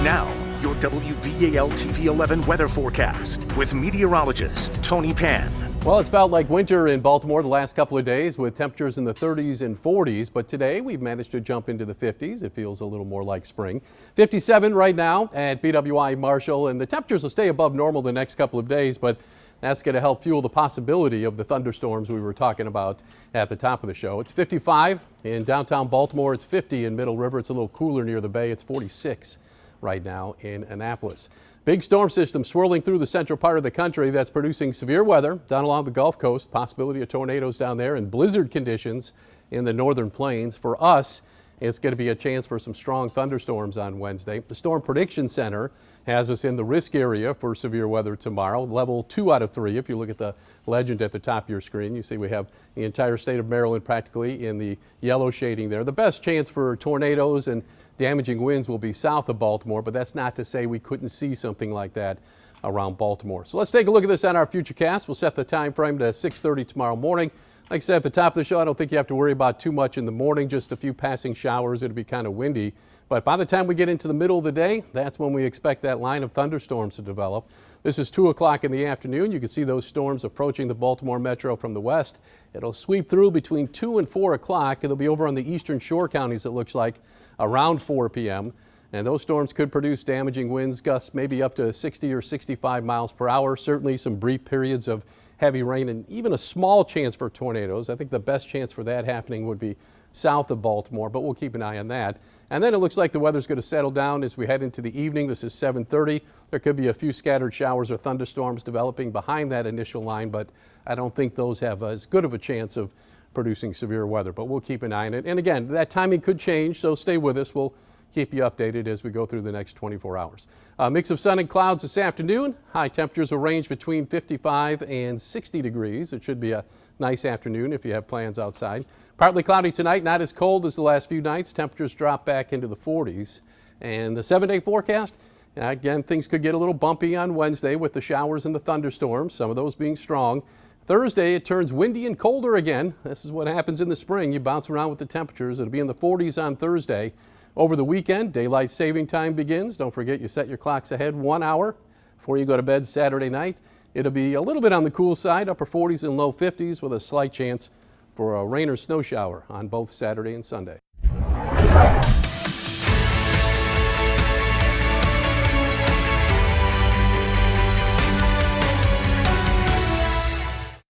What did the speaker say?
Now, your WBAL TV 11 weather forecast with meteorologist Tony Pan. Well, it's felt like winter in Baltimore the last couple of days with temperatures in the 30s and 40s, but today we've managed to jump into the 50s. It feels a little more like spring. 57 right now at BWI Marshall, and the temperatures will stay above normal the next couple of days, but that's going to help fuel the possibility of the thunderstorms we were talking about at the top of the show. It's 55 in downtown Baltimore. It's 50 in Middle River. It's a little cooler near the bay. It's 46 right now in Annapolis. Big storm system swirling through the central part of the country that's producing severe weather down along the Gulf Coast, possibility of tornadoes down there and blizzard conditions in the northern plains. For us, it's going to be a chance for some strong thunderstorms on Wednesday. The Storm Prediction Center has us in the risk area for severe weather tomorrow, level 2 out of 3. If you look at the legend at the top of your screen, you see we have the entire state of Maryland practically in the yellow shading there. The best chance for tornadoes and damaging winds will be south of Baltimore, but that's not to say we couldn't see something like that around Baltimore. So let's take a look at this on our Futurecast. We'll set the time frame to 6:30 tomorrow morning. Like I said at the top of the show, I don't think you have to worry about too much in the morning, just a few passing showers. It'll be kind of windy. But by the time we get into the middle of the day, that's when we expect that line of thunderstorms to develop. This is 2 o'clock in the afternoon. You can see those storms approaching the Baltimore metro from the west. It'll sweep through between 2 and 4 o'clock. It'll be over on the eastern shore counties, it looks like, around 4 p.m. And those storms could produce damaging winds, gusts maybe up to 60 or 65 miles per hour. Certainly some brief periods of heavy rain and even a small chance for tornadoes. I think the best chance for that happening would be south of Baltimore, but we'll keep an eye on that. And then it looks like the weather's going to settle down as we head into the evening. This is 7:30. There could be a few scattered showers or thunderstorms developing behind that initial line, but I don't think those have as good of a chance of producing severe weather, but we'll keep an eye on it. And again, that timing could change, so stay with us. We'll keep you updated as we go through the next 24 hours. A mix of sun and clouds this afternoon. High temperatures will range between 55 and 60 degrees. It should be a nice afternoon if you have plans outside. Partly cloudy tonight, not as cold as the last few nights. Temperatures drop back into the 40s. And the 7-day forecast, again, things could get a little bumpy on Wednesday with the showers and the thunderstorms, some of those being strong. Thursday, it turns windy and colder again. This is what happens in the spring. You bounce around with the temperatures. It'll be in the 40s on Thursday. Over the weekend, daylight saving time begins. Don't forget you set your clocks ahead 1 hour before you go to bed Saturday night. It'll be a little bit on the cool side, upper 40s and low 50s with a slight chance for a rain or snow shower on both Saturday and Sunday.